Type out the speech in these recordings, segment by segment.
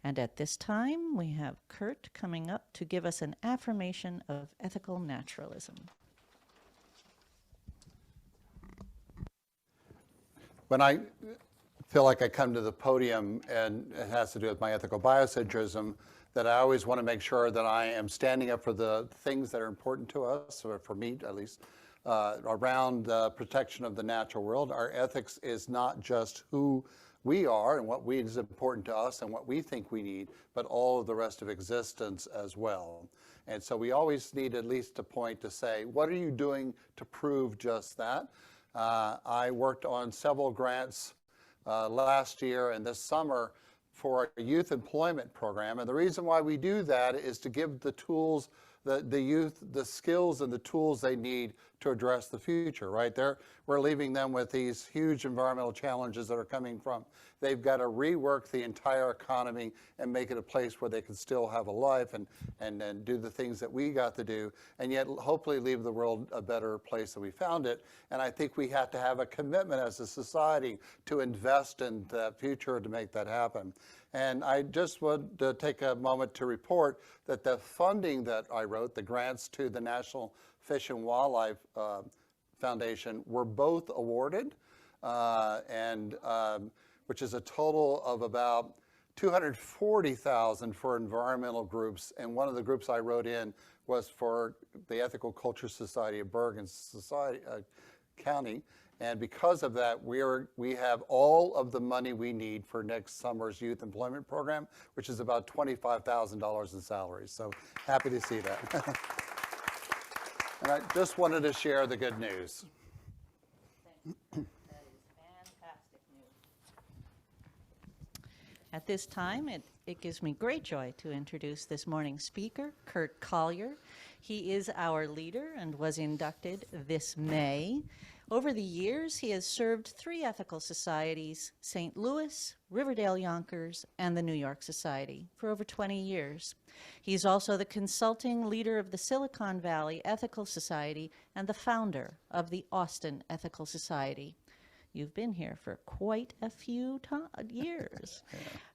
And at this time, we have Curt coming up to give us an affirmation of ethical naturalism. When I feel like I come to the podium and it has to do with my ethical biocentrism, that I always want to make sure that I am standing up for the things that are important to us, or for me at least, around the protection of the natural world. Our ethics is not just who we are and what is important to us and what we think we need, but all of the rest of existence as well. And so we always need at least a point to say, what are you doing to prove just that? I worked on several grants last year and this summer for a youth employment program. And the reason why we do that is to give the tools, the youth, the skills and the tools they need to address the future, right? We're leaving them with these huge environmental challenges that are coming from. They've got to rework the entire economy and make it a place where they can still have a life and do the things that we got to do, and yet hopefully leave the world a better place than we found it. And I think we have to have a commitment as a society to invest in the future to make that happen. And I just want to take a moment to report that the funding that I wrote, the grants to the National Fish and Wildlife Foundation, were both awarded, which is a total of about $240,000 for environmental groups. And one of the groups I wrote in was for the Ethical Culture Society of Bergen County. And because of that, we have all of the money we need for next summer's youth employment program, which is about $25,000 in salaries. So happy to see that. And I just wanted to share the good news. Thank you. That is fantastic news. At this time, it gives me great joy to introduce this morning's speaker, Curt Collier. He is our leader and was inducted this May. Over the years, he has served 3 ethical societies, St. Louis, Riverdale Yonkers, and the New York Society, for over 20 years. He's also the consulting leader of the Silicon Valley Ethical Society and the founder of the Austin Ethical Society. You've been here for quite a few years.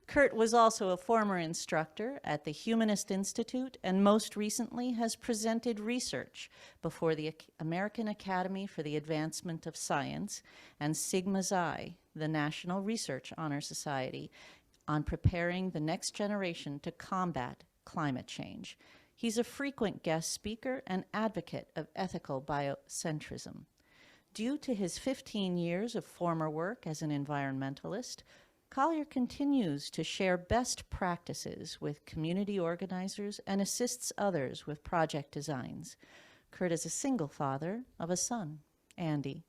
Curt was also a former instructor at the Humanist Institute and most recently has presented research before the American Academy for the Advancement of Science and Sigma Xi, the National Research Honor Society, on preparing the next generation to combat climate change. He's a frequent guest speaker and advocate of ethical biocentrism. Due to his 15 years of former work as an environmentalist, Collier continues to share best practices with community organizers and assists others with project designs. Curt is a single father of a son, Andy.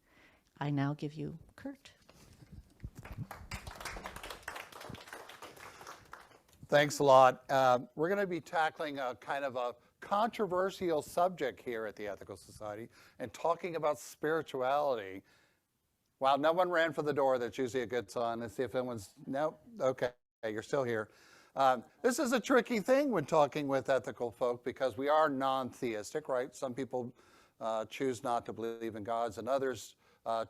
I now give you Curt. Thanks a lot. We're going to be tackling a kind of a controversial subject here at the Ethical Society and talking about spirituality. Wow, no one ran for the door. That's usually a good sign. Let's see if anyone's, no, okay, you're still here. This is a tricky thing when talking with ethical folk because we are non-theistic, right? Some people choose not to believe in gods and others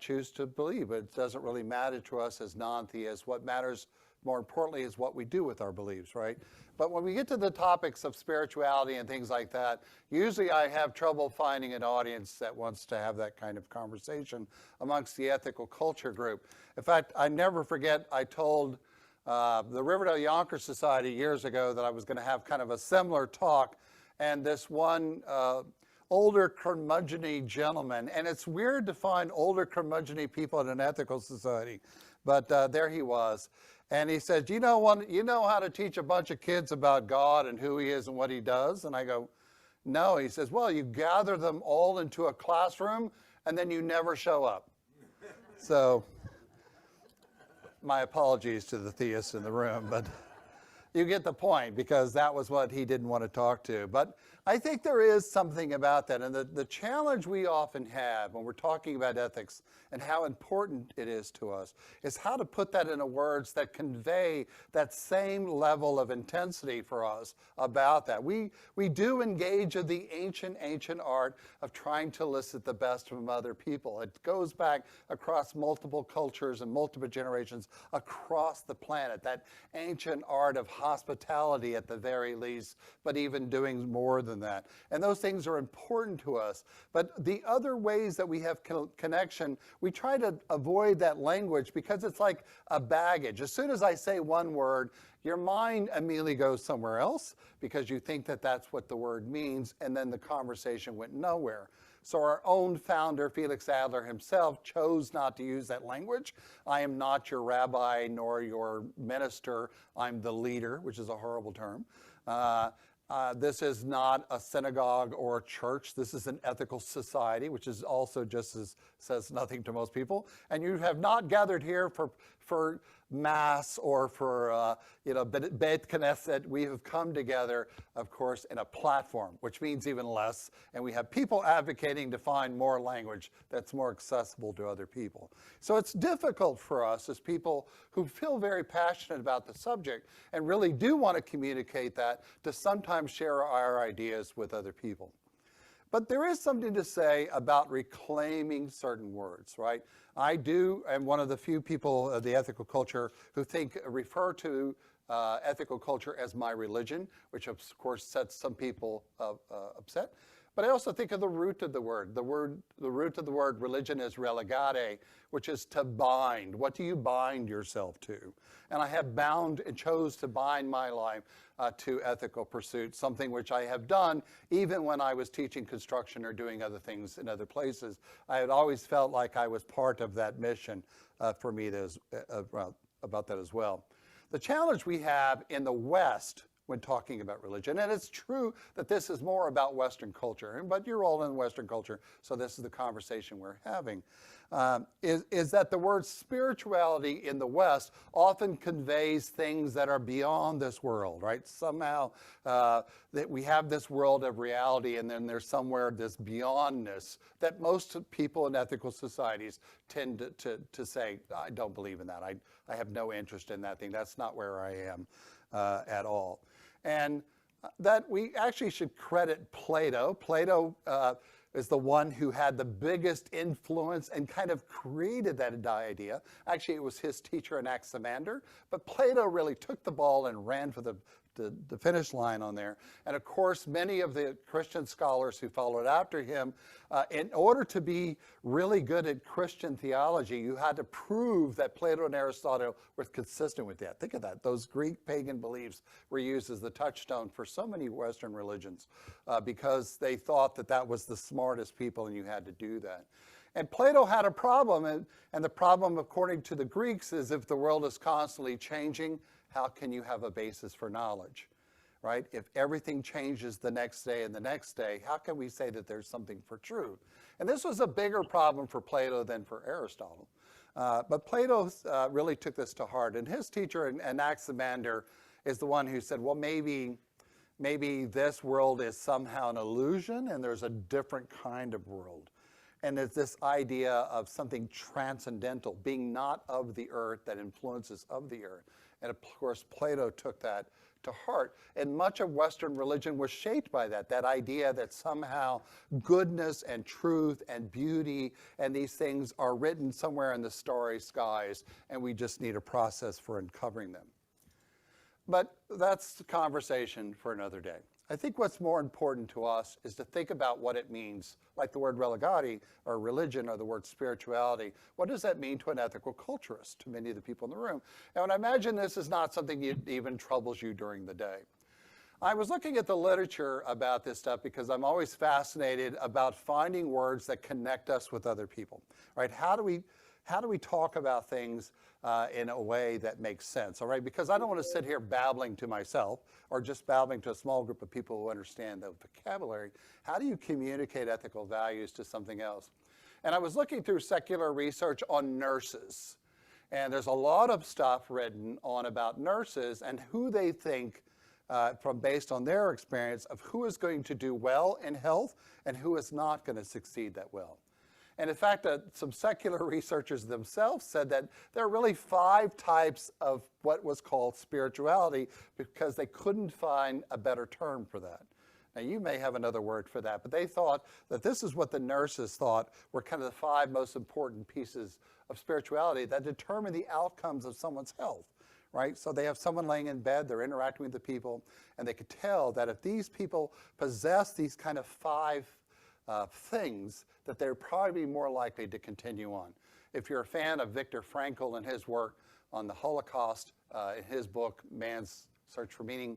choose to believe. It doesn't really matter to us as non-theists. What matters more importantly is what we do with our beliefs, right? But when we get to the topics of spirituality and things like that, usually I have trouble finding an audience that wants to have that kind of conversation amongst the ethical culture group. In fact, I never forget, I told the Riverdale Yonkers Society years ago that I was going to have kind of a similar talk, and this one older curmudgeon-y gentleman, and it's weird to find older curmudgeon-y people in an ethical society, but there he was. And he said, you know how to teach a bunch of kids about God and who he is and what he does? And I go, no. He says, well, you gather them all into a classroom and then you never show up. So my apologies to the theists in the room, but you get the point because that was what he didn't want to talk to. But I think there is something about that. And the challenge we often have when we're talking about ethics and how important it is to us is how to put that into words that convey that same level of intensity for us about that. We do engage in the ancient art of trying to elicit the best from other people. It goes back across multiple cultures and multiple generations across the planet, that ancient art of hospitality at the very least, but even doing more than that. And those things are important to us. But the other ways that we have connection, we try to avoid that language because it's like a baggage. As soon as I say one word, your mind immediately goes somewhere else because you think that that's what the word means, and then the conversation went nowhere. So our own founder, Felix Adler himself, chose not to use that language. I am not your rabbi nor your minister. I'm the leader, which is a horrible term. This is not a synagogue or a church. This is an ethical society, which is also just as says nothing to most people. And you have not gathered here for mass or for Beit Knesset. We have come together, of course, in a platform, which means even less. And we have people advocating to find more language that's more accessible to other people. So it's difficult for us as people who feel very passionate about the subject and really do want to communicate that to sometimes share our ideas with other people. But there is something to say about reclaiming certain words, right? I am one of the few people of the ethical culture who refer to ethical culture as my religion, which of course sets some people upset. But I also think of the root of the word. The root of the word religion is religare, which is to bind. What do you bind yourself to? And I have bound and chose to bind my life to ethical pursuits, something which I have done even when I was teaching construction or doing other things in other places. I had always felt like I was part of that mission for me about that as well. The challenge we have in the West when talking about religion, and it's true that this is more about Western culture, but you're all in Western culture, so this is the conversation we're having, is that the word spirituality in the West often conveys things that are beyond this world, right? Somehow that we have this world of reality, and then there's somewhere this beyondness that most people in ethical societies tend to say, I don't believe in that. I have no interest in that thing. That's not where I am at all. And that we actually should credit Plato. Plato is the one who had the biggest influence and kind of created that idea. Actually, it was his teacher Anaximander, but Plato really took the ball and ran for the finish line on there. And of course, many of the Christian scholars who followed after him, in order to be really good at Christian theology, you had to prove that Plato and Aristotle were consistent with that. Think of that. Those Greek pagan beliefs were used as the touchstone for so many Western religions because they thought that that was the smartest people and you had to do that. And Plato had a problem, and the problem, according to the Greeks, is if the world is constantly changing, how can you have a basis for knowledge, right? If everything changes the next day and the next day, how can we say that there's something for truth? And this was a bigger problem for Plato than for Aristotle. But Plato really took this to heart. And his teacher, Anaximander, is the one who said, well, maybe this world is somehow an illusion and there's a different kind of world. And it's this idea of something transcendental, being not of the earth, that influences of the earth. And of course, Plato took that to heart. And much of Western religion was shaped by that idea that somehow goodness and truth and beauty and these things are written somewhere in the starry skies, and we just need a process for uncovering them. But that's the conversation for another day. I think what's more important to us is to think about what it means, like the word religare, or religion, or the word spirituality. What does that mean to an ethical culturist, to many of the people in the room? And I imagine this is not something that even troubles you during the day. I was looking at the literature about this stuff because I'm always fascinated about finding words that connect us with other people, right? How do we talk about things in a way that makes sense, all right? Because I don't want to sit here babbling to myself or just babbling to a small group of people who understand the vocabulary. How do you communicate ethical values to something else? And I was looking through secular research on nurses. And there's a lot of stuff written on about nurses and who they think, based on their experience, of who is going to do well in health and who is not going to succeed that well. And in fact, some secular researchers themselves said that there are really 5 types of what was called spirituality because they couldn't find a better term for that. Now, you may have another word for that, but they thought that this is what the nurses thought were kind of the 5 most important pieces of spirituality that determine the outcomes of someone's health, right? So they have someone laying in bed, they're interacting with the people, and they could tell that if these people possess these kind of 5 things, that they're probably more likely to continue on. If you're a fan of Viktor Frankl and his work on the Holocaust, in his book, Man's Search for Meaning,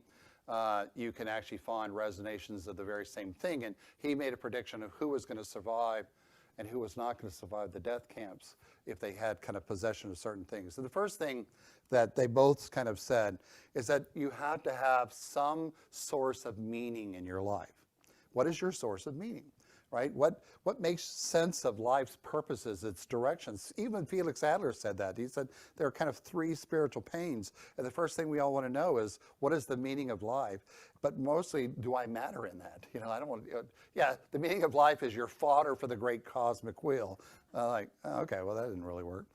you can actually find resonations of the very same thing. And he made a prediction of who was going to survive and who was not going to survive the death camps if they had kind of possession of certain things. So the first thing that they both kind of said is that you have to have some source of meaning in your life. What is your source of meaning? Right? What makes sense of life's purposes, its directions? Even Felix Adler said that. He said there are kind of 3 spiritual pains. And the first thing we all want to know is, what is the meaning of life? But mostly, do I matter in that? You know, I don't want to, yeah, the meaning of life is your fodder for the great cosmic wheel. Okay, well, that didn't really work.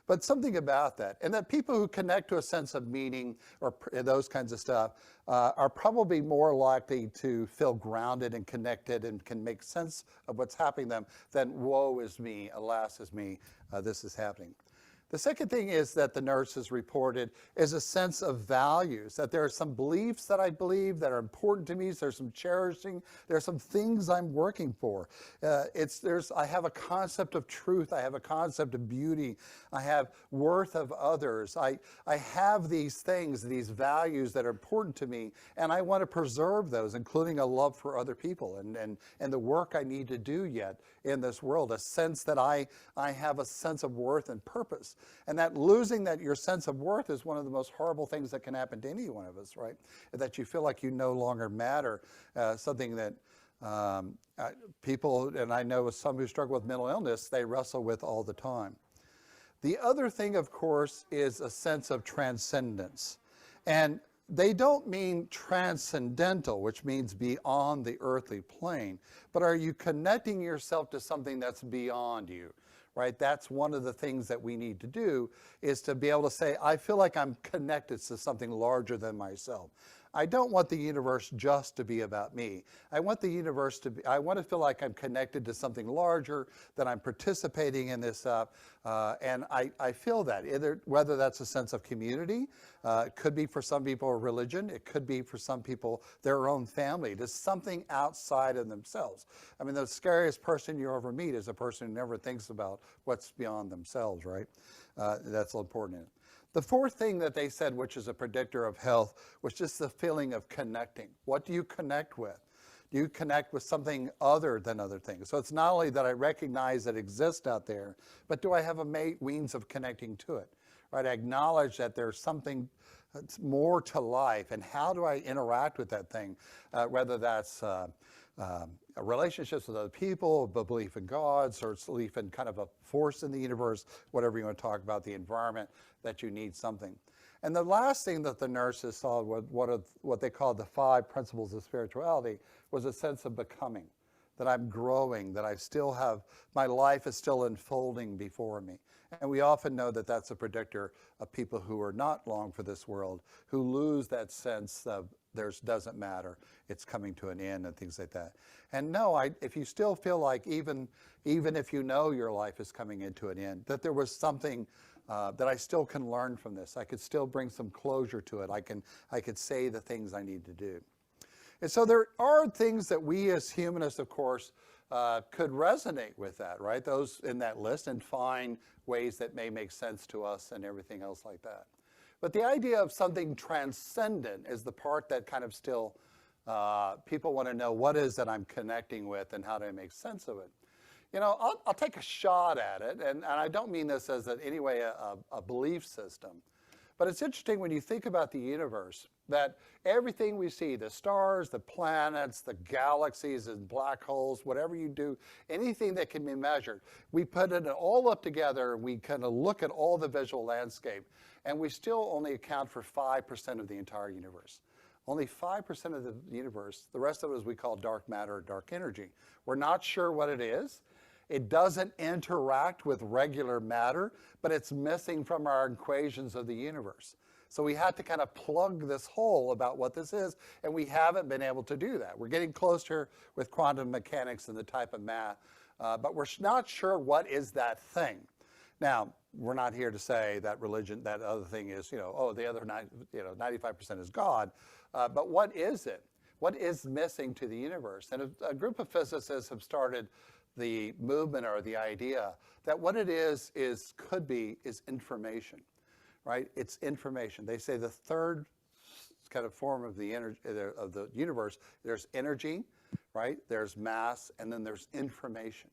But something about that. And that people who connect to a sense of meaning or those kinds of stuff are probably more likely to feel grounded and connected and can make sense of what's happening to them than woe is me, alas is me, this is happening. The second thing is that the nurses reported is a sense of values, that there are some beliefs that I believe that are important to me. There's some cherishing. There are some things I'm working for. I have a concept of truth. I have a concept of beauty. I have worth of others. I have these things, these values that are important to me, and I want to preserve those, including a love for other people and the work I need to do yet in this world, a sense that I have a sense of worth and purpose. And that losing your sense of worth is one of the most horrible things that can happen to any one of us, right? That you feel like you no longer matter, something that people, and I know some who struggle with mental illness, they wrestle with all the time. The other thing, of course, is a sense of transcendence. And they don't mean transcendental, which means beyond the earthly plane, but are you connecting yourself to something that's beyond you? Right? That's one of the things that we need to do, is to be able to say, I feel like I'm connected to something larger than myself. I don't want the universe just to be about me. I want the universe to be, I want to feel like I'm connected to something larger, that I'm participating in this, and I feel that, whether that's a sense of community, it could be for some people a religion, it could be for some people their own family. It is something outside of themselves. I mean, the scariest person you ever meet is a person who never thinks about what's beyond themselves, right? That's important. The fourth thing that they said, which is a predictor of health, was just the feeling of connecting. What do you connect with? Do you connect with something other than other things? So it's not only that I recognize that it exists out there, but do I have a means of connecting to it? Right? I acknowledge that there's something that's more to life, and how do I interact with that thing? Whether that's relationships with other people, a belief in God, or it's belief in kind of a force in the universe, whatever you want to talk about, the environment, that you need something. And the last thing that the nurses saw, what they called the 5 principles of spirituality, was a sense of becoming, that I'm growing, that I still have, my life is still unfolding before me. And we often know that that's a predictor of people who are not long for this world, who lose that sense of doesn't matter, it's coming to an end and things like that. And no, if you still feel like even if you know your life is coming into an end, that there was something that I still can learn from this. I could still bring some closure to it. I could say the things I need to do. And so there are things that we as humanists, of course, could resonate with that, right? Those in that list, and find ways that may make sense to us and everything else like that. But the idea of something transcendent is the part that kind of still people want to know, what is that I'm connecting with and how do I make sense of it? You know, I'll take a shot at it, and I don't mean this as in any way a belief system. But it's interesting when you think about the universe, that everything we see, the stars, the planets, the galaxies and black holes, whatever you do, anything that can be measured, we put it all up together, and we kind of look at all the visual landscape, and we still only account for 5% of the entire universe. Only 5% of the universe, the rest of it is we call dark matter or dark energy. We're not sure what it is. It doesn't interact with regular matter, but it's missing from our equations of the universe. So we had to kind of plug this hole about what this is, and we haven't been able to do that. We're getting closer with quantum mechanics and the type of math, but we're not sure what is that thing. Now, we're not here to say that religion, that other thing is, the other 95% is God. But what is it? What is missing to the universe? And a group of physicists have started the movement or the idea that what it is could be information, right? It's information. They say the third kind of form of the universe, there's energy, right? There's mass, and then there's information.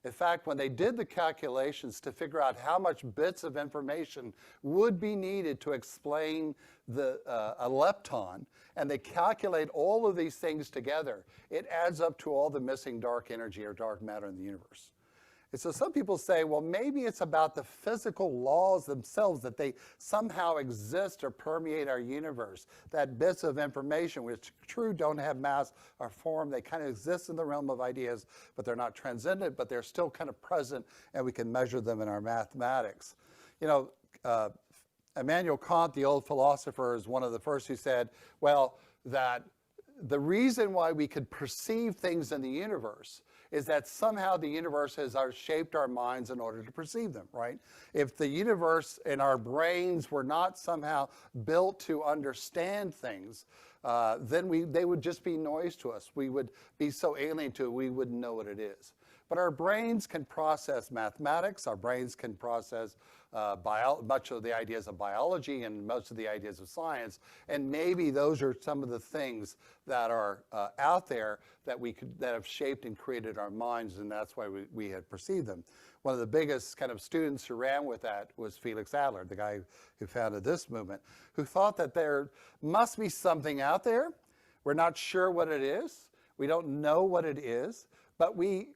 In fact, when they did the calculations to figure out how much bits of information would be needed to explain a lepton, and they calculate all of these things together, it adds up to all the missing dark energy or dark matter in the universe. And so some people say, well, maybe it's about the physical laws themselves, that they somehow exist or permeate our universe, that bits of information which true don't have mass or form, they kind of exist in the realm of ideas, but they're not transcendent, but they're still kind of present, and we can measure them in our mathematics. Immanuel Kant, the old philosopher, is one of the first who said, well, that the reason why we could perceive things in the universe is that somehow the universe has shaped our minds in order to perceive them, right? If the universe and our brains were not somehow built to understand things, then they would just be noise to us. We would be so alien to it, we wouldn't know what it is. But our brains can process mathematics, our brains can process much of the ideas of biology and most of the ideas of science, and maybe those are some of the things that are out there that have shaped and created our minds, and that's why we had perceived them. One of the biggest kind of students who ran with that was Felix Adler, the guy who founded this movement, who thought that there must be something out there. We're not sure what it is. We don't know what it is, but we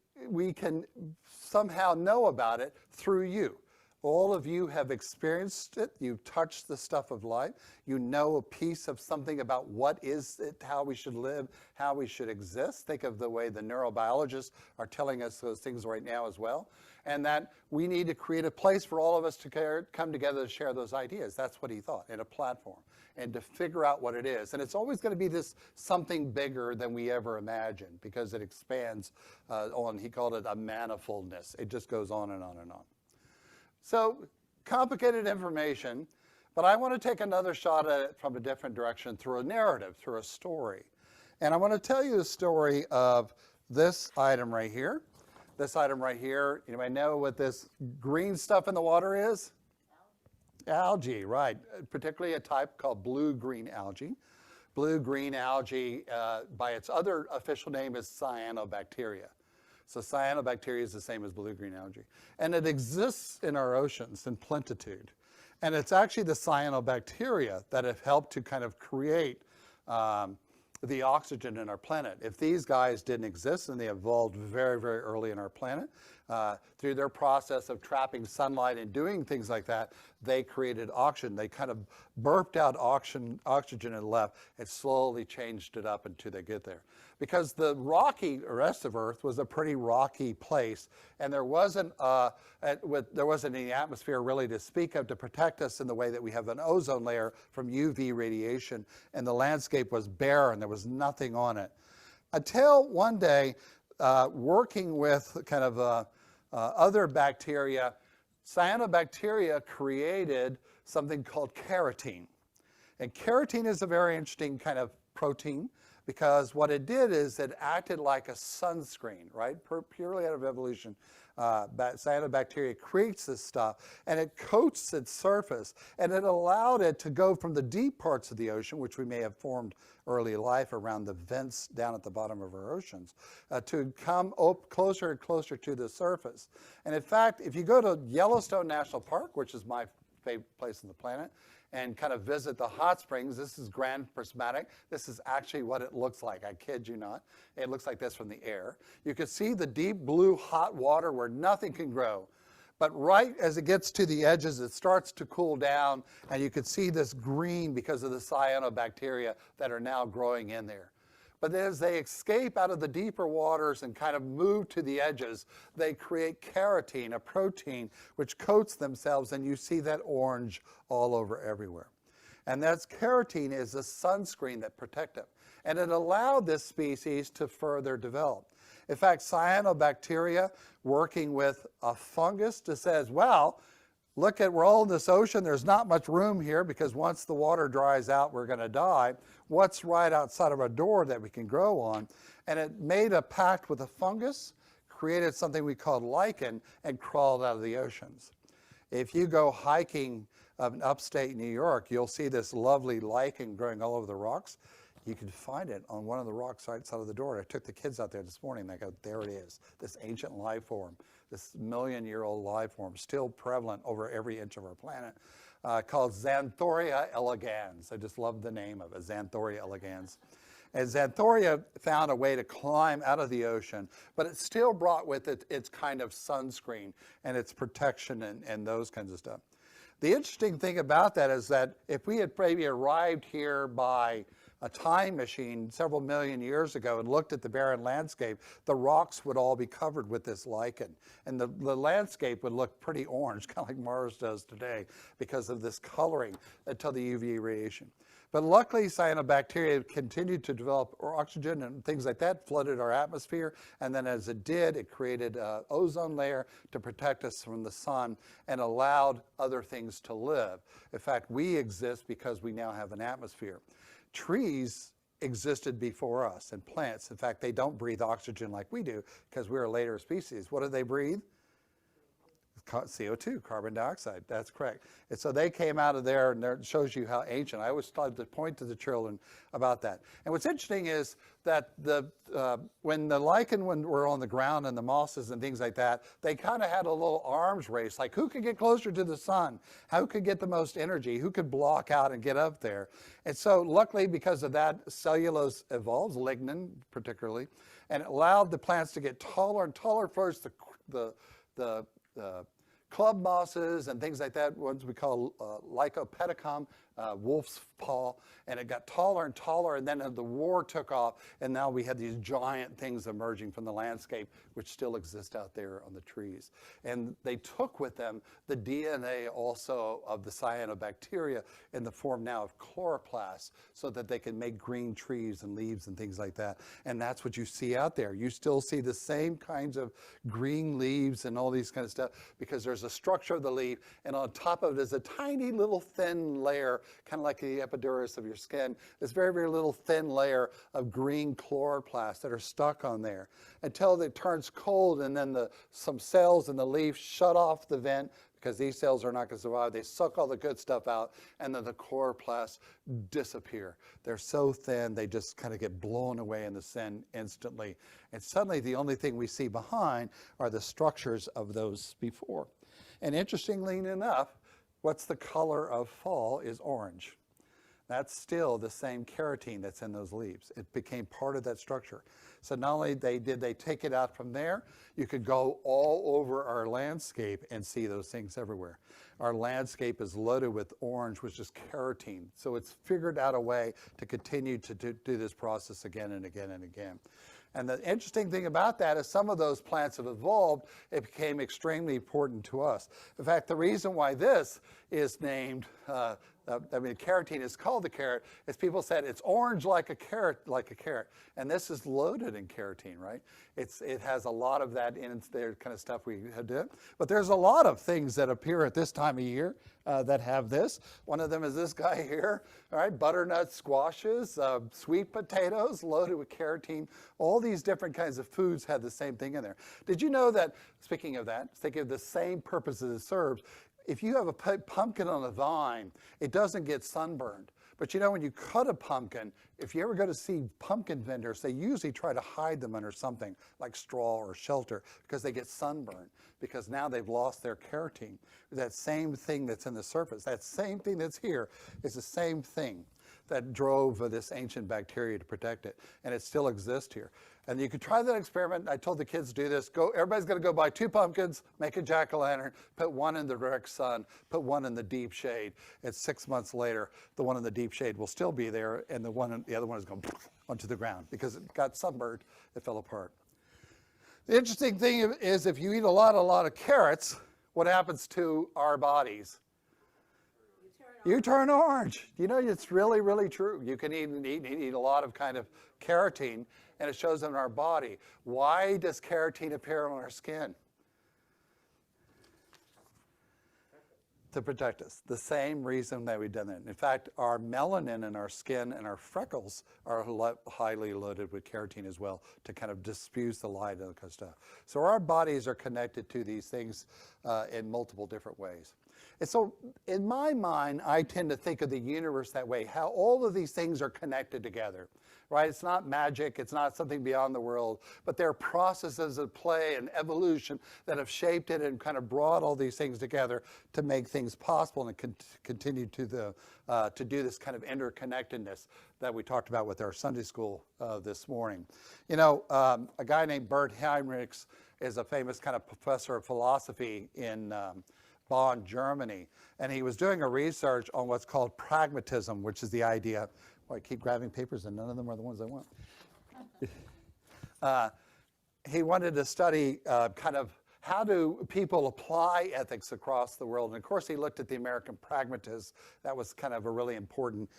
can somehow know about it through you. All of you have experienced it. You've touched the stuff of life. You know a piece of something about what is it, how we should live, how we should exist. Think of the way the neurobiologists are telling us those things right now as well. And that we need to create a place for all of us to come together to share those ideas. That's what he thought, in a platform, and to figure out what it is. And it's always going to be this something bigger than we ever imagined, because it expands he called it a manifoldness. It just goes on and on and on. So, complicated information, but I want to take another shot at it from a different direction, through a narrative, through a story. And I want to tell you the story of this item right here. This item right here, you might know what this green stuff in the water is? Algae, right. Particularly a type called blue-green algae. Blue-green algae, by its other official name, is cyanobacteria. So cyanobacteria is the same as blue-green algae. And it exists in our oceans in plenitude. And it's actually the cyanobacteria that have helped to kind of create the oxygen in our planet. If these guys didn't exist, and they evolved very, very early in our planet, through their process of trapping sunlight and doing things like that, they created oxygen. They kind of burped out oxygen and left, and slowly changed it up until they get there. Because the rocky rest of Earth was a pretty rocky place, and there wasn't any atmosphere really to speak of to protect us in the way that we have an ozone layer from UV radiation, and the landscape was bare and there was nothing on it. Until one day, working with kind of other bacteria, cyanobacteria created something called keratin. And keratin is a very interesting kind of protein, because what it did is it acted like a sunscreen, right? Purely out of evolution. Cyanobacteria creates this stuff, and it coats its surface, and it allowed it to go from the deep parts of the ocean, which we may have formed early life around the vents down at the bottom of our oceans, to come closer and closer to the surface. And in fact, if you go to Yellowstone National Park, which is my favorite place on the planet, and kind of visit the hot springs. This is Grand Prismatic. This is actually what it looks like. I kid you not. It looks like this from the air. You can see the deep blue hot water where nothing can grow. But right as it gets to the edges, it starts to cool down, and you can see this green because of the cyanobacteria that are now growing in there. But as they escape out of the deeper waters and kind of move to the edges, they create keratin, a protein, which coats themselves, and you see that orange all over everywhere. And that's keratin is a sunscreen that protects them. And it allowed this species to further develop. In fact, cyanobacteria, working with a fungus, says, well, look at, we're all in this ocean. There's not much room here because once the water dries out, we're going to die. What's right outside of our door that we can grow on? And it made a pact with a fungus, created something we called lichen, and crawled out of the oceans. If you go hiking in upstate New York, you'll see this lovely lichen growing all over the rocks. You can find it on one of the rocks right outside of the door. I took the kids out there this morning. They go, there it is, this ancient life form, this million-year-old life form, still prevalent over every inch of our planet, called Xanthoria elegans. I just love the name of it, Xanthoria elegans. And Xanthoria found a way to climb out of the ocean, but it still brought with it its kind of sunscreen and its protection and those kinds of stuff. The interesting thing about that is that if we had maybe arrived here by a time machine several million years ago and looked at the barren landscape, the rocks would all be covered with this lichen. And the landscape would look pretty orange, kind of like Mars does today, because of this coloring until the UV radiation. But luckily, cyanobacteria continued to develop oxygen and things like that, flooded our atmosphere. And then as it did, it created an ozone layer to protect us from the sun and allowed other things to live. In fact, we exist because we now have an atmosphere. Trees existed before us, and plants. In fact, they don't breathe oxygen like we do because we're a later species. What do they breathe? CO2, carbon dioxide. That's correct. And so they came out of there, and it shows you how ancient. I always like to point to the children about that. And what's interesting is that when the lichen were on the ground and the mosses and things like that, they kind of had a little arms race, like who could get closer to the sun? Who could get the most energy? Who could block out and get up there? And so luckily, because of that, cellulose evolves, lignin particularly, and it allowed the plants to get taller and taller. First, the club mosses and things like that, ones we call Lycopedicum, wolf's paw, and it got taller and taller, and then the war took off, and now we had these giant things emerging from the landscape, which still exist out there on the trees. And they took with them the DNA also of the cyanobacteria in the form now of chloroplasts, so that they can make green trees and leaves and things like that. And that's what you see out there. You still see the same kinds of green leaves and all these kind of stuff, because there's a structure of the leaf, and on top of it is a tiny little thin layer, kind of like the epidermis of your skin, this very, very little thin layer of green chloroplasts that are stuck on there until it turns cold, and then some cells in the leaf shut off the vent, because these cells are not going to survive. They suck all the good stuff out, and then the chloroplasts disappear. They're so thin, they just kind of get blown away in the sun instantly. And suddenly, the only thing we see behind are the structures of those before. And interestingly enough, what's the color of fall is orange. That's still the same carotene that's in those leaves. It became part of that structure. So not only did they take it out from there, you could go all over our landscape and see those things everywhere. Our landscape is loaded with orange, which is carotene. So it's figured out a way to continue to do this process again and again and again. And the interesting thing about that is some of those plants have evolved. It became extremely important to us. In fact, the reason why this is named, carotene is called the carrot, is people said it's orange like a carrot, And this is loaded in carotene, right? It has a lot of that in there kind of stuff we did. But there's a lot of things that appear at this time of year that have this. One of them is this guy here, all right? Butternut squashes, sweet potatoes loaded with carotene. All these different kinds of foods had the same thing in there. Did you know that, speaking of that, thinking of the same purposes it serves, if you have a pumpkin on a vine, it doesn't get sunburned. But you know, when you cut a pumpkin, if you ever go to see pumpkin vendors, they usually try to hide them under something like straw or shelter because they get sunburned, because now they've lost their carotene. That same thing that's in the surface, that same thing that's here is the same thing that drove this ancient bacteria to protect it, and it still exists here. And you could try that experiment. I told the kids to do this. Everybody's going to go buy 2 pumpkins, make a jack-o'-lantern, put one in the direct sun, put one in the deep shade. And 6 months later, the one in the deep shade will still be there, and the other one is going onto the ground because it got sunburned. It fell apart. The interesting thing is, if you eat a lot of carrots, what happens to our bodies? You turn orange. You know, it's really, really true. You can eat a lot of kind of carotene, and it shows in our body. Why does carotene appear on our skin? To protect us. The same reason that we've done that. In fact, our melanin in our skin and our freckles are highly loaded with keratin as well to kind of diffuse the light and that kind of stuff. So our bodies are connected to these things in multiple different ways. And so in my mind, I tend to think of the universe that way, how all of these things are connected together, right? It's not magic, it's not something beyond the world, but there are processes of play and evolution that have shaped it and kind of brought all these things together to make things possible and continue to do this kind of interconnectedness that we talked about with our Sunday school this morning. You know, a guy named Bert Heinrichs is a famous kind of professor of philosophy in Bonn, Germany, and he was doing a research on what's called pragmatism, which is the idea. Well, I keep grabbing papers and none of them are the ones I want. He wanted to study kind of how do people apply ethics across the world? And of course, he looked at the American pragmatists. That was kind of a really important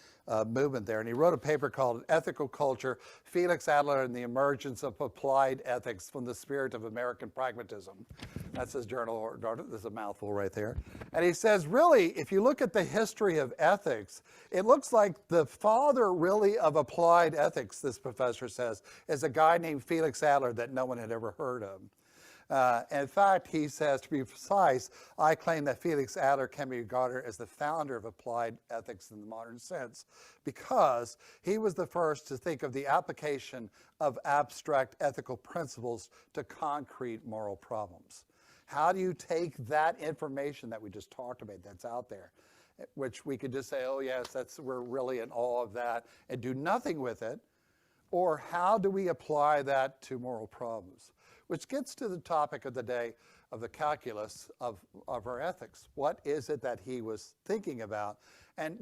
movement there. And he wrote a paper called Ethical Culture, Felix Adler and the Emergence of Applied Ethics from the Spirit of American Pragmatism. That's his journal. There's a mouthful right there. And he says, really, if you look at the history of ethics, it looks like the father really of applied ethics, this professor says, is a guy named Felix Adler that no one had ever heard of. In fact, he says, to be precise, I claim that Felix Adler can be regarded as the founder of applied ethics in the modern sense because he was the first to think of the application of abstract ethical principles to concrete moral problems. How do you take that information that we just talked about that's out there, which we could just say, oh yes, we're really in awe of that, and do nothing with it, or how do we apply that to moral problems? Which gets to the topic of the day of the calculus of our ethics. What is it that he was thinking about? And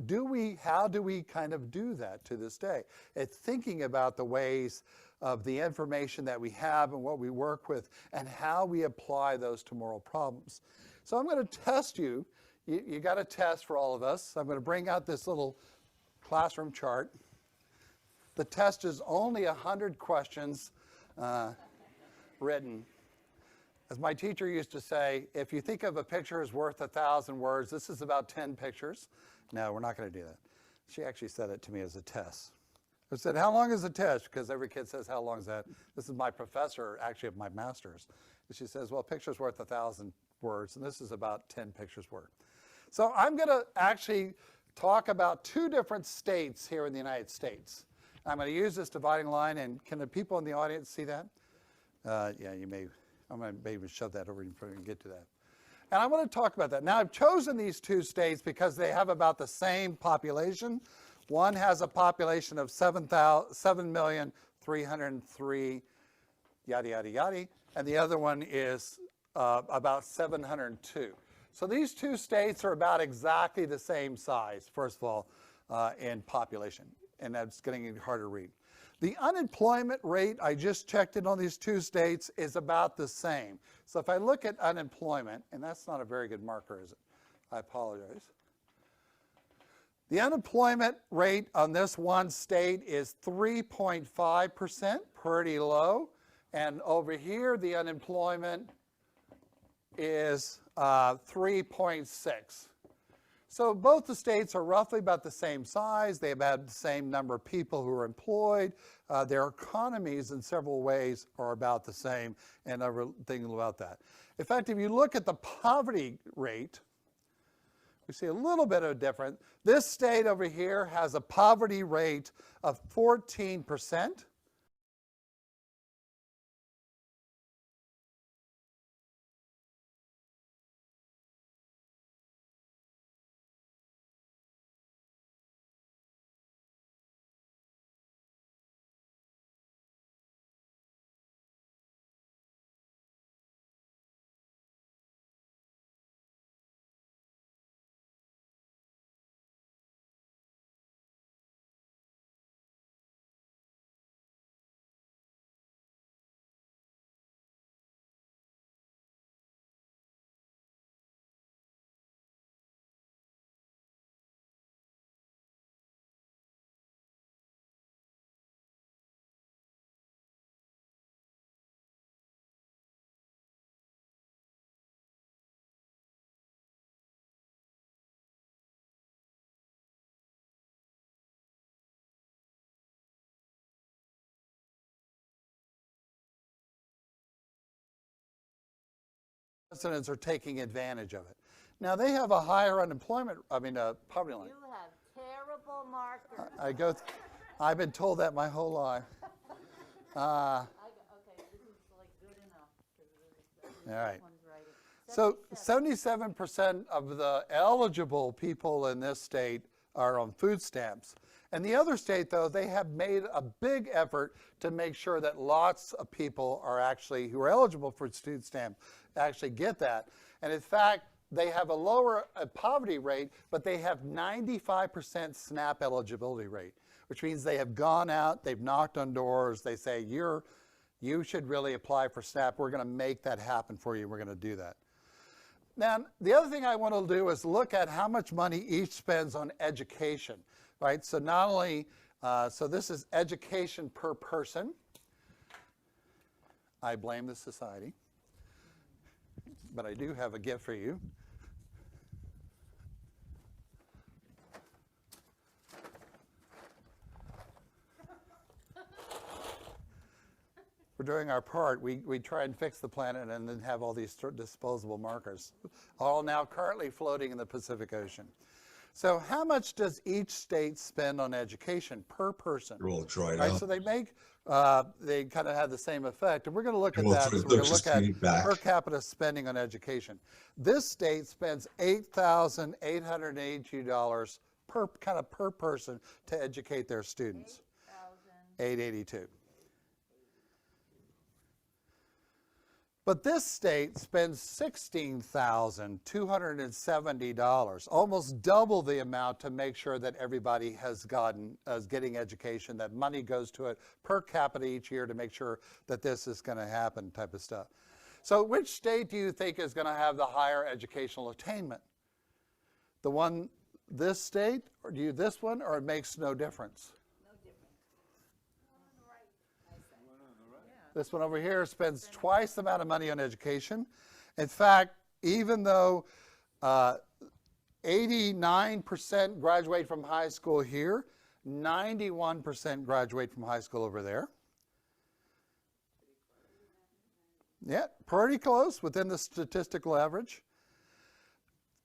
how do we kind of do that to this day? It's thinking about the ways of the information that we have and what we work with and how we apply those to moral problems. So I'm going to test you. You got a test for all of us. I'm going to bring out this little classroom chart. The test is only 100 questions written. As my teacher used to say, if you think of a picture as worth 1,000 words, this is about 10 pictures. No, we're not going to do that. She actually said it to me as a test. I said, how long is the test? Because every kid says, how long is that? This is my professor, actually, of my master's. And she says, well, a picture's worth 1,000 words, and this is about 10 pictures worth. So I'm going to actually talk about two different states here in the United States. I'm going to use this dividing line, and can the people in the audience see that? Yeah, you may. I'm going to maybe shove that over before we can get to that. And I want to talk about that. Now, I've chosen these two states because they have about the same population. One has a population of 7,303,000, yada, yada, yada. And the other one is about 702. So these two states are about exactly the same size, first of all, in population. And that's getting harder to read. The unemployment rate, I just checked it on these two states, is about the same. So if I look at unemployment, and that's not a very good marker, is it? I apologize. The unemployment rate on this one state is 3.5%, pretty low. And over here, the unemployment is 3.6. So both the states are roughly about the same size. They have had the same number of people who are employed. Their economies in several ways are about the same, and everything about that. In fact, if you look at the poverty rate, we see a little bit of a difference. This state over here has a poverty rate of 14%. residents are taking advantage of it. Now, they have a higher poverty line. You have terrible markers. I've been told that my whole life. Okay, this is like good enough. All right. One's writing. So 77% of the eligible people in this state are on food stamps. And the other state, though, they have made a big effort to make sure that lots of people are actually, who are eligible for food stamps, actually get that. And in fact, they have a lower poverty rate, but they have 95% SNAP eligibility rate, which means they have gone out, they've knocked on doors, they say, you should really apply for SNAP. We're going to make that happen for you. We're going to do that. Now, the other thing I want to do is look at how much money each spends on education, right? So not only, so this is education per person. I blame the society, but I do have a gift for you. We're doing our part. We try and fix the planet and then have all these disposable markers, all now currently floating in the Pacific Ocean. So how much does each state spend on education per person? They're all dried Right, up. so they kind of have the same effect. And we're going to look at Well, that. so So we're going to just look at feedback. per capita spending on education. This state spends $8,882 per person to educate their students. 882. But this state spends $16,270, almost double the amount to make sure that everybody is getting education, that money goes to it per capita each year to make sure that this is going to happen type of stuff. So which state do you think is going to have the higher educational attainment? The one, this state, or do you this one, or it makes no difference? This one over here spends twice the amount of money on education. In fact, even though 89% graduate from high school here, 91% graduate from high school over there. Yeah, pretty close within the statistical average.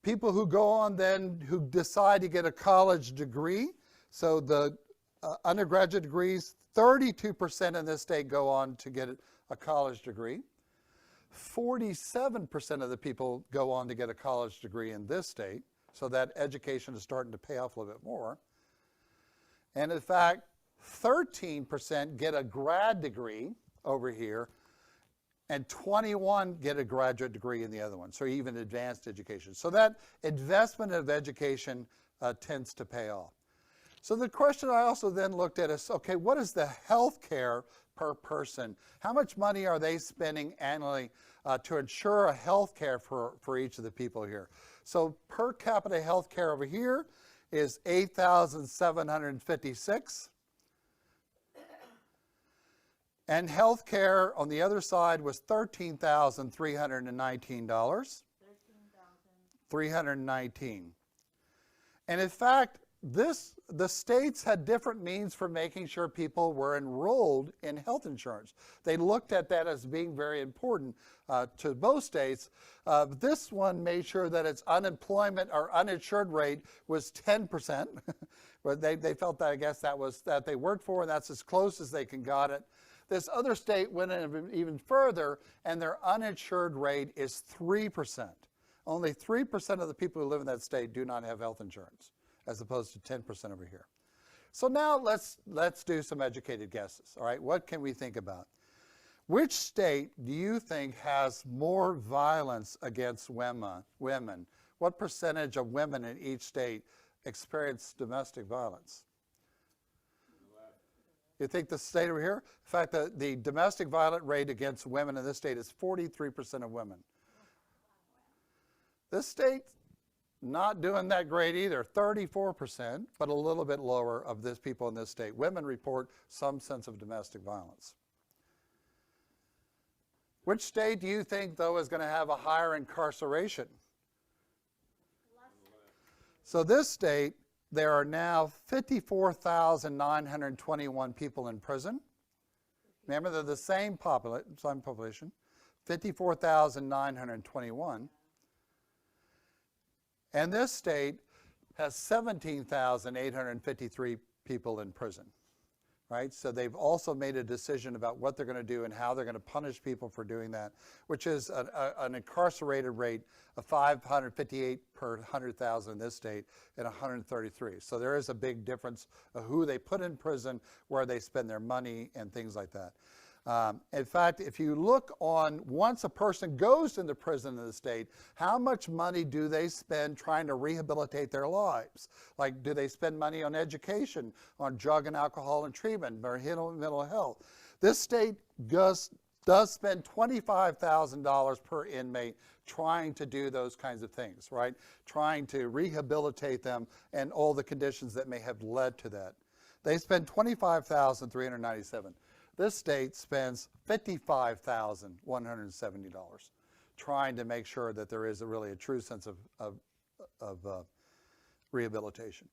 People who go on then, who decide to get a college degree, so the undergraduate degrees, 32% in this state go on to get a college degree. 47% of the people go on to get a college degree in this state, so that education is starting to pay off a little bit more. And in fact, 13% get a grad degree over here, and 21 get a graduate degree in the other one, so even advanced education. So that investment of education tends to pay off. So the question I also then looked at is, okay, what is the health care per person? How much money are they spending annually to ensure a health care for each of the people here? So per capita health care over here is $8,756. And health care on the other side was $13,319. $319. And in fact, the states had different means for making sure people were enrolled in health insurance. They looked at that as being very important to both states. This one made sure that its unemployment or uninsured rate was 10%. But they felt that, I guess, that they worked for, and that's as close as they can got it. This other state went in even further, and their uninsured rate is 3%. Only 3% of the people who live in that state do not have health insurance, as opposed to 10% over here. So now let's do some educated guesses. All right, what can we think about? Which state do you think has more violence against women? What percentage of women in each state experience domestic violence? You think the state over here? In fact, the domestic violence rate against women in this state is 43% of women. This state, not doing that great either, 34%, but a little bit lower of this people in this state. Women report some sense of domestic violence. Which state do you think, though, is going to have a higher incarceration? So this state, there are now 54,921 people in prison. Remember, they're the same population. 54,921. And this state has 17,853 people in prison, right? So they've also made a decision about what they're going to do and how they're going to punish people for doing that, which is an incarcerated rate of 558 per 100,000 in this state and 133. So there is a big difference of who they put in prison, where they spend their money, and things like that. In fact, if you look on, once a person goes into prison in the state, how much money do they spend trying to rehabilitate their lives? Like, do they spend money on education, on drug and alcohol and treatment, or mental health? This state does spend $25,000 per inmate trying to do those kinds of things, right? Trying to rehabilitate them and all the conditions that may have led to that. They spend $25,397. This state spends $55,170 trying to make sure that there is really a true sense of rehabilitation.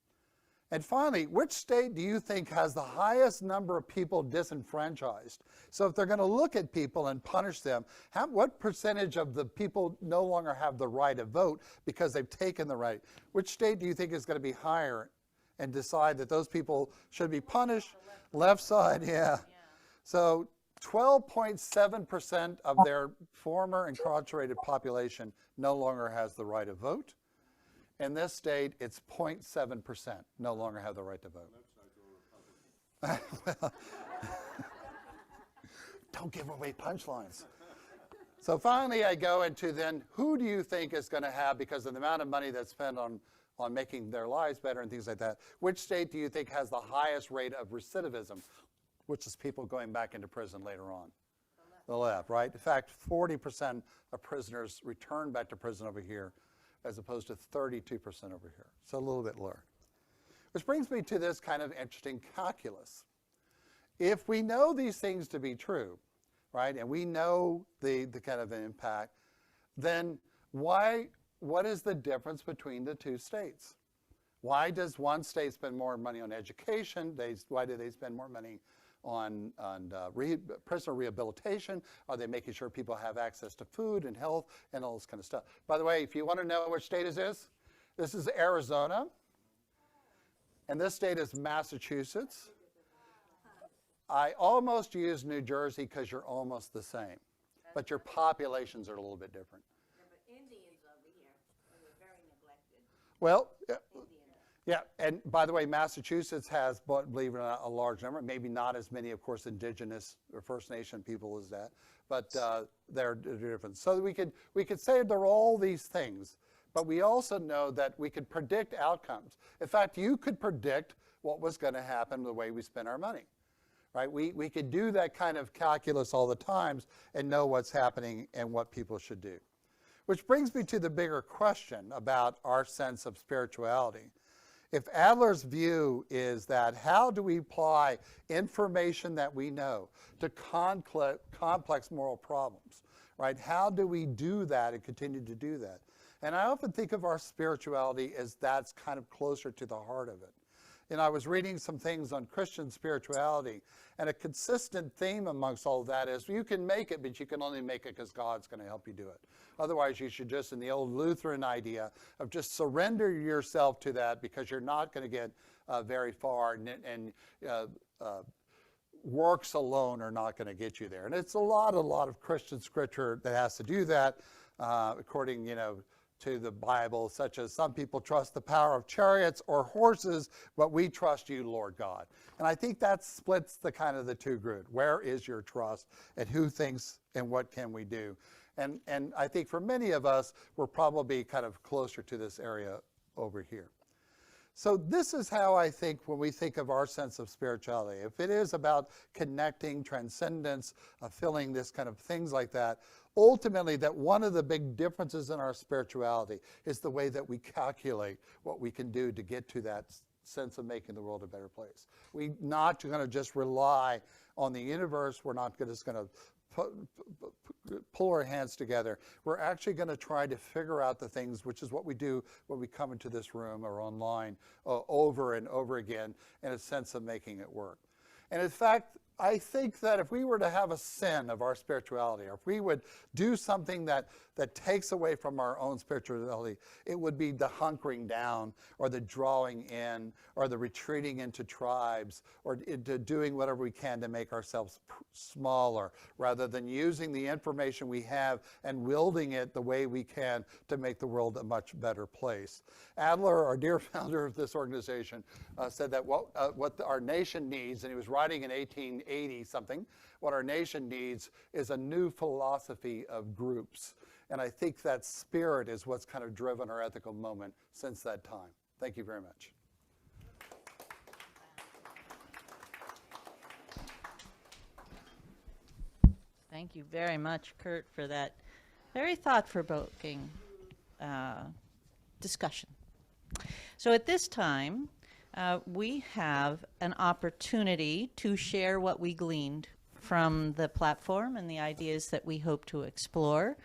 And finally, which state do you think has the highest number of people disenfranchised? So if they're going to look at people and punish them, what percentage of the people no longer have the right to vote because they've taken the right? Which state do you think is going to be higher and decide that those people should be punished? Left side, yeah. So 12.7% of their former incarcerated population no longer has the right to vote. In this state, it's 0.7% no longer have the right to vote. Well, don't give away punchlines. So finally, I go into then, who do you think is going to have, because of the amount of money that's spent on making their lives better and things like that, which state do you think has the highest rate of recidivism, which is people going back into prison later on? The left, right? In fact, 40% of prisoners return back to prison over here, as opposed to 32% over here. So a little bit lower. Which brings me to this kind of interesting calculus. If we know these things to be true, right, and we know the kind of impact, then what is the difference between the two states? Why does one state spend more money on education? Why do they spend more money on prisoner rehabilitation? Are they making sure people have access to food and health and all this kind of stuff? By the way, if you want to know which state this is Arizona, and this state is Massachusetts. I almost use New Jersey because you're almost the same, but your populations are a little bit different. Yeah, but Indians over here, they were very neglected. Well, yeah, and by the way, Massachusetts has, believe it or not, a large number, maybe not as many, of course, indigenous or First Nation people as that, but they're different. So we could say there are all these things, but we also know that we could predict outcomes. In fact, you could predict what was going to happen the way we spend our money, right? We could do that kind of calculus all the times and know what's happening and what people should do. Which brings me to the bigger question about our sense of spirituality. If Adler's view is that how do we apply information that we know to complex moral problems, right? How do we do that and continue to do that? And I often think of our spirituality as that's kind of closer to the heart of it. And I was reading some things on Christian spirituality, and a consistent theme amongst all of that is you can make it, but you can only make it because God's going to help you do it. Otherwise, you should just, in the old Lutheran idea of just surrender yourself to that, because you're not going to get very far, and works alone are not going to get you there. And it's a lot of Christian scripture that has to do that, according, to the Bible, such as some people trust the power of chariots or horses, but we trust you, Lord God. And I think that splits the kind of the two groups. Where is your trust, and who thinks, and what can we do? And I think for many of us, we're probably kind of closer to this area over here. So this is how I think when we think of our sense of spirituality. If it is about connecting, transcendence, feeling this kind of things like that, ultimately that one of the big differences in our spirituality is the way that we calculate what we can do to get to that sense of making the world a better place. We're not going to just rely on the universe. We're not just going to pull our hands together. We're actually going to try to figure out the things, which is what we do when we come into this room or online over and over again, in a sense of making it work. And in fact, I think that if we were to have a sin of our spirituality, or if we would do something that takes away from our own spirituality, it would be the hunkering down, or the drawing in, or the retreating into tribes, or into doing whatever we can to make ourselves smaller, rather than using the information we have and wielding it the way we can to make the world a much better place. Adler, our dear founder of this organization, said that what our nation needs, and he was writing in 1880 something, what our nation needs is a new philosophy of groups. And I think that spirit is what's kind of driven our ethical moment since that time. Thank you very much. Thank you very much, Curt, for that very thought-provoking discussion. So at this time, we have an opportunity to share what we gleaned from the platform and the ideas that we hope to explore.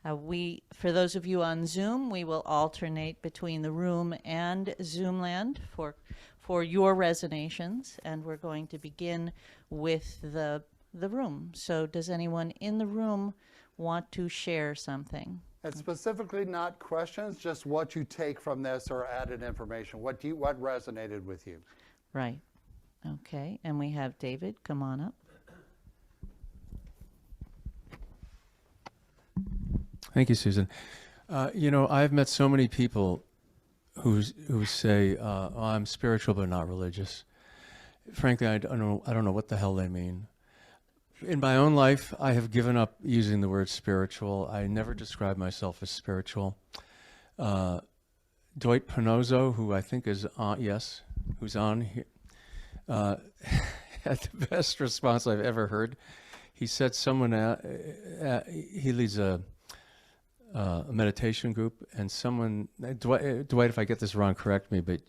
For those of you on Zoom, we will alternate between the room and Zoomland for your resonations, and we're going to begin with the room. So does anyone in the room want to share something? And specifically not questions, just what you take from this or added information. What resonated with you? Right. Okay. And we have David. Come on up. Thank you, Susan. I've met so many people who say, oh, I'm spiritual but not religious. Frankly, I don't know what the hell they mean. In my own life, I have given up using the word spiritual. I never describe myself as spiritual. Dwight Pinozzo, who I think is on, who's on here, had the best response I've ever heard. He said he leads a meditation group, and someone, Dwight, if I get this wrong, correct me, but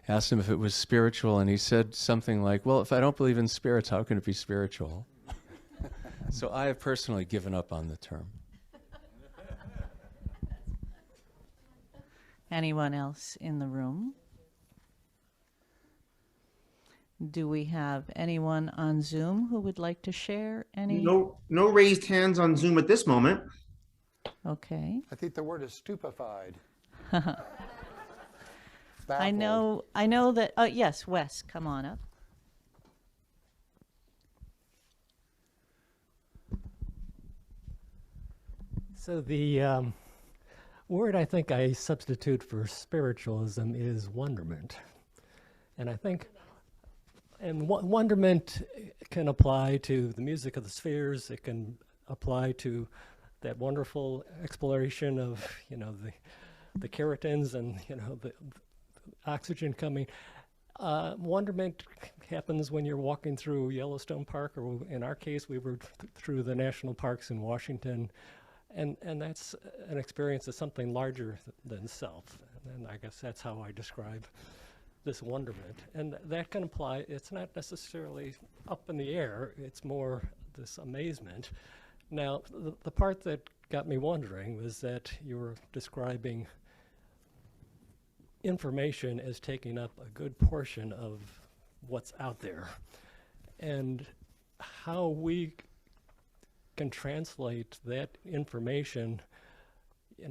asked him if it was spiritual, and he said something like, well, if I don't believe in spirits, how can it be spiritual? So I have personally given up on the term. Anyone else in the room? Do we have anyone on Zoom who would like to share any? No raised hands on Zoom at this moment. Okay. I think the word is stupefied. I know that, yes, Wes, come on up. So the word I think I substitute for spiritualism is wonderment. And I think, wonderment can apply to the music of the spheres. It can apply to that wonderful exploration of, the keratins and, the oxygen coming. Wonderment happens when you're walking through Yellowstone Park, or in our case, we were through the national parks in Washington. And that's an experience of something larger than self. And I guess that's how I describe this wonderment. And that can apply, it's not necessarily up in the air, it's more this amazement. Now, the part that got me wondering was that you were describing information as taking up a good portion of what's out there. And how we can translate that information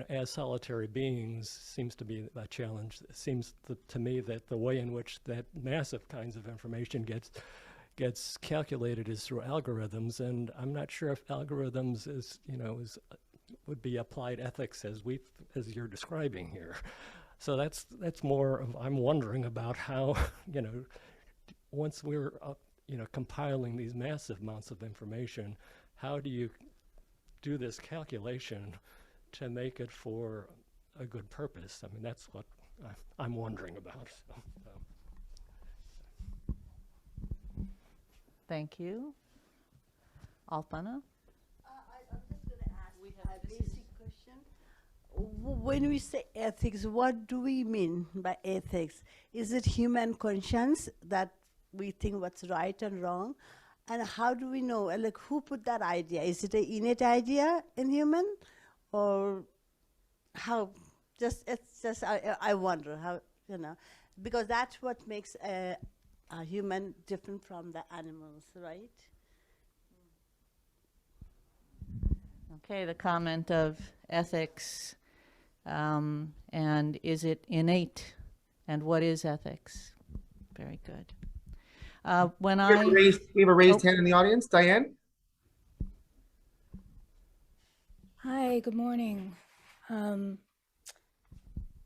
as solitary beings seems to be a challenge. It seems to me that the way in which that massive kinds of information gets calculated is through algorithms, and I'm not sure if algorithms would be applied ethics as you're describing here. So that's more of, I'm wondering about how, once we're compiling these massive amounts of information, how do you do this calculation to make it for a good purpose? I mean, that's what I'm wondering about. Thank you. Alpana? I'm just going to ask a basic question. When we say ethics, what do we mean by ethics? Is it human conscience that we think what's right and wrong? And how do we know, like, who put that idea? Is it an innate idea in human? Or how, I wonder how, because that's what makes are human different from the animals, right? Okay, the comment of ethics, and is it innate? And what is ethics? Very good. When We have a raised Oh. hand in the audience. Diane? Hi, good morning.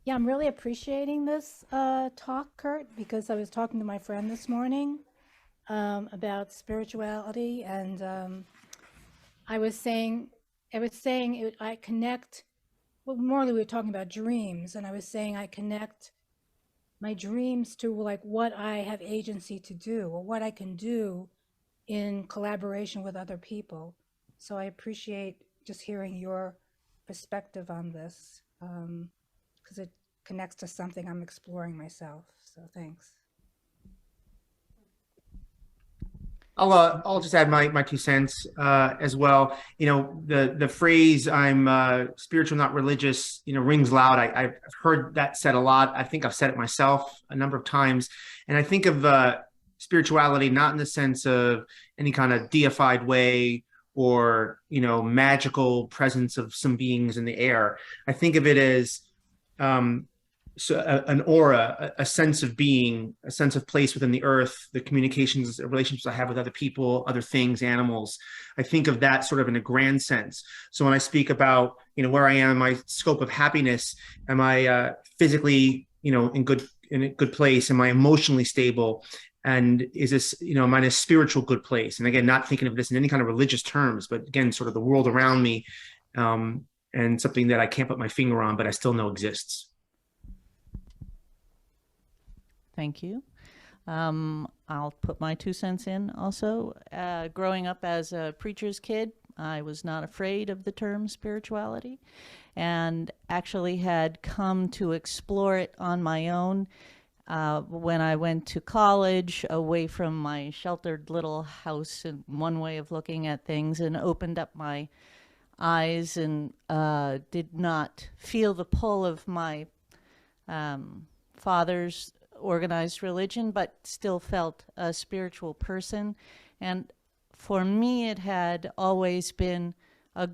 Yeah, I'm really appreciating this talk, Curt, because I was talking to my friend this morning about spirituality, and I was saying I connect. Well, more we were talking about dreams, and I was saying I connect my dreams to like what I have agency to do or what I can do in collaboration with other people. So I appreciate just hearing your perspective on this because it connects to something I'm exploring myself. So thanks. I'll just add my 2 cents as well. You know, the phrase "I'm spiritual, not religious," you know, rings loud. I've heard that said a lot. I think I've said it myself a number of times, and I think of spirituality not in the sense of any kind of deified way or, you know, magical presence of some beings in the air. I think of it as an aura, a sense of being, a sense of place within the earth, the communications, relationships I have with other people, other things, animals. I think of that sort of in a grand sense. So when I speak about, you know, where I am in my scope of happiness, am I physically, you know, in a good place? Am I emotionally stable? And is this, you know, am I in a spiritual good place? And again, not thinking of this in any kind of religious terms, but again, sort of the world around me, and something that I can't put my finger on, but I still know exists. Thank you. I'll put my 2 cents in also. Growing up as a preacher's kid, I was not afraid of the term spirituality and actually had come to explore it on my own when I went to college, away from my sheltered little house and one way of looking at things, and opened up my eyes and did not feel the pull of my father's organized religion, but still felt a spiritual person. And for me, it had always been a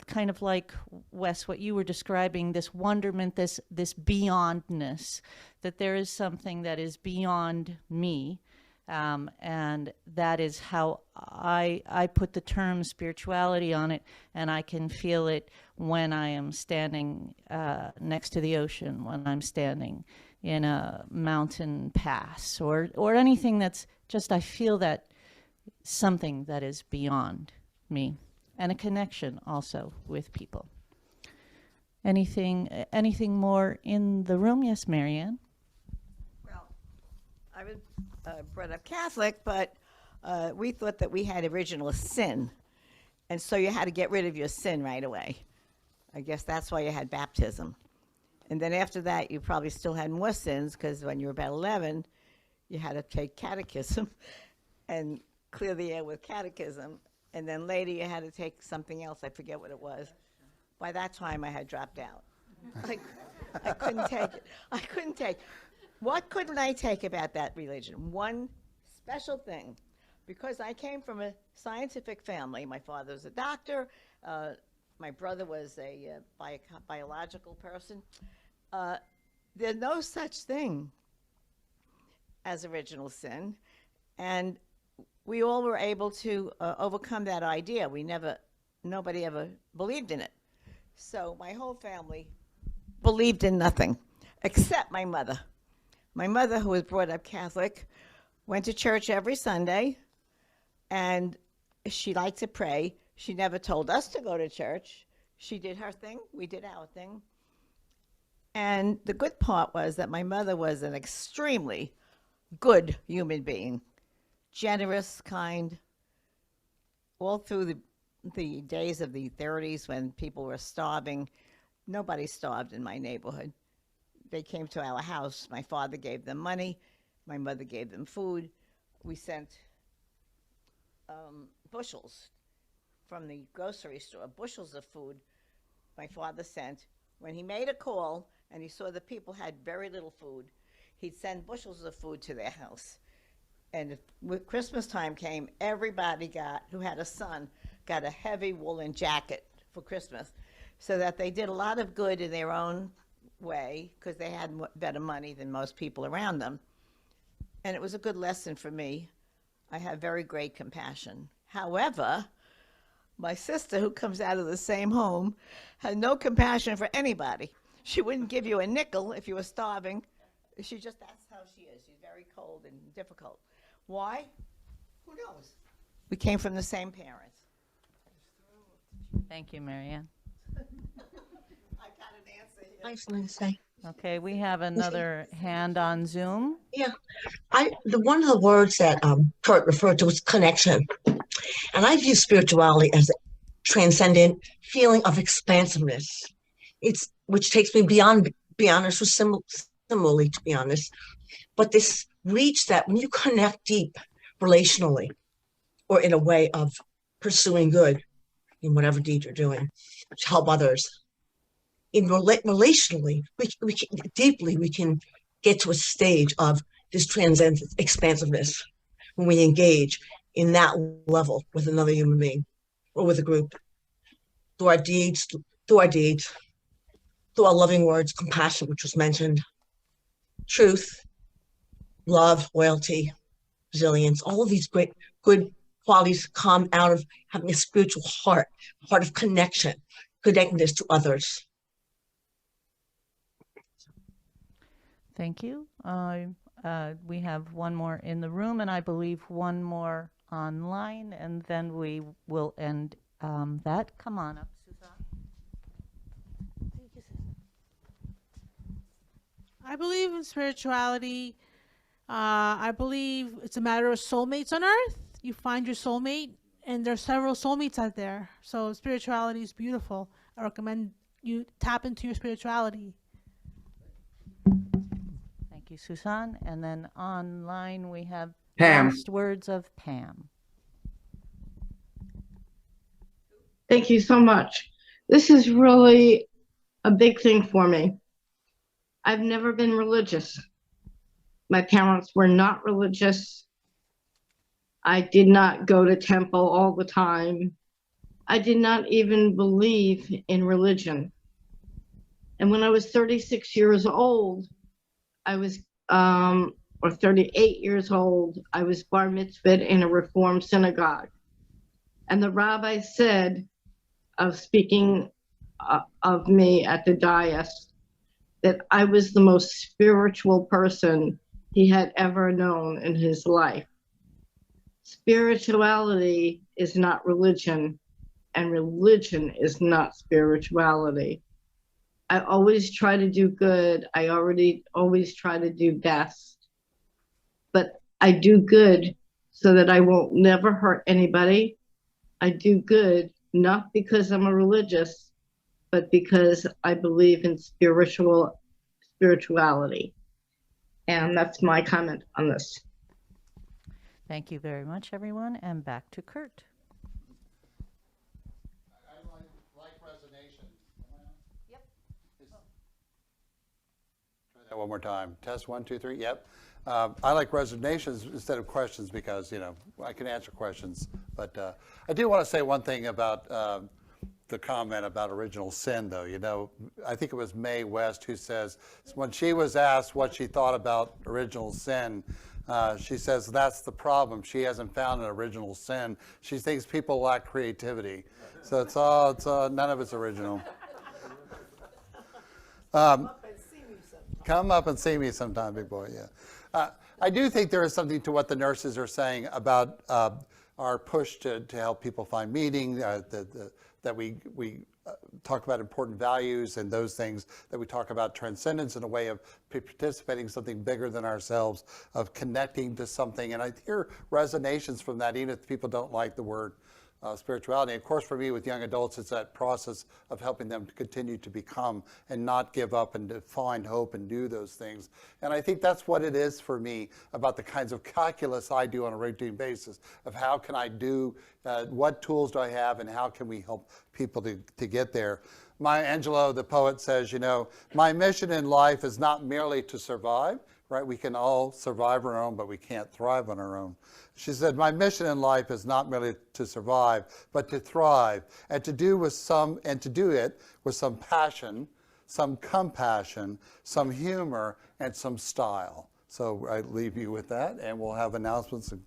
kind of like, Wes, what you were describing, this wonderment, this beyondness, that there is something that is beyond me. And that is how I put the term spirituality on it, and I can feel it when I am standing next to the ocean, when I'm standing in a mountain pass, or anything that's just, I feel that something that is beyond me, and a connection also with people. Anything more in the room? Yes, Marianne? Well, I was brought up Catholic, but we thought that we had original sin. And so you had to get rid of your sin right away. I guess that's why you had baptism. And then after that, you probably still had more sins, because when you were about 11, you had to take catechism and clear the air with catechism. And then later you had to take something else. I forget what it was. By that time, I had dropped out. I couldn't take it. I couldn't take it. What couldn't I take about that religion? One special thing. Because I came from a scientific family. My father was a doctor. My brother was a biological person. There's no such thing as original sin. And we all were able to overcome that idea. Nobody ever believed in it. So my whole family believed in nothing, except my mother. My mother, who was brought up Catholic, went to church every Sunday, and she liked to pray. She never told us to go to church. She did her thing, we did our thing. And the good part was that my mother was an extremely good human being, generous, kind. All through the days of the 30s when people were starving, nobody starved in my neighborhood. They came to our house. My father gave them money. My mother gave them food. We sent bushels from the grocery store, bushels of food my father sent. When he made a call and he saw the people had very little food, he'd send bushels of food to their house. And when Christmas time came, everybody who had a son got a heavy woolen jacket for Christmas, so that they did a lot of good in their own way because they had better money than most people around them. And it was a good lesson for me. I have very great compassion. However, my sister, who comes out of the same home, had no compassion for anybody. She wouldn't give you a nickel if you were starving. That's how she is. She's very cold and difficult. Why? Who knows? We came from the same parents. Thank you, Marianne. I got an answer here. I was going to say, Okay, we have another hand on Zoom. yeah, one of the words that Kurt referred to was connection, and I view spirituality as a transcendent feeling of expansiveness. Which takes me beyond, be honest, or similarly, to be honest, but this reach that when you connect deep relationally, or in a way of pursuing good in whatever deed you're doing to help others. Relationally, we can get to a stage of this transcendent expansiveness when we engage in that level with another human being or with a group through our deeds, through our loving words, compassion, which was mentioned, truth, love, loyalty, resilience. All of these great, good qualities come out of having a spiritual heart of connection, connectedness to others. Thank you. We have one more in the room, and I believe one more online, and then we will end that. Come on up, Suzanne. I believe in spirituality. I believe it's a matter of soulmates on earth. You find your soulmate, and there are several soulmates out there. So spirituality is beautiful. I recommend you tap into your spirituality. Thank you, Suzanne. And then online we have Pam. last words of Pam. Thank you so much. This is really a big thing for me. I've never been religious. My parents were not religious. I did not go to temple all the time. I did not even believe in religion. And when I was 36 years old, or 38 years old, I was bar mitzvahed in a Reform synagogue. And the rabbi said, speaking of me at the dais, that I was the most spiritual person he had ever known in his life. Spirituality is not religion, and religion is not spirituality. I always try to do good. I always try to do best. But I do good so that I won't never hurt anybody. I do good not because I'm a religious, but because I believe in spirituality. And that's my comment on this. Thank you very much, everyone, and back to Kurt. I like resonation. Yep. Try that one more time. Test 1, 2, 3. Yep. I like resignations instead of questions because, I can answer questions. But I do want to say one thing about the comment about original sin, though. I think it was Mae West who says when she was asked what she thought about original sin, she says that's the problem. She hasn't found an original sin. She thinks people lack creativity. So it's none of it's original. Come up and see me sometime, big boy. Yeah. I do think there is something to what the nurses are saying about our push to help people find meaning, that we talk about important values and those things, that we talk about transcendence in a way of participating in something bigger than ourselves, of connecting to something. And I hear resonations from that, even if people don't like the word spirituality. Of course, for me with young adults, it's that process of helping them to continue to become and not give up and to find hope and do those things. And I think that's what it is for me about the kinds of calculus I do on a routine basis of how can I do, what tools do I have, and how can we help people to get there. Maya Angelou, the poet, says, my mission in life is not merely to survive, right? We can all survive on our own, but we can't thrive on our own. She said, my mission in life is not merely to survive, but to thrive, and to do it with some passion, some compassion, some humor, and some style. So I leave you with that, and we'll have announcements and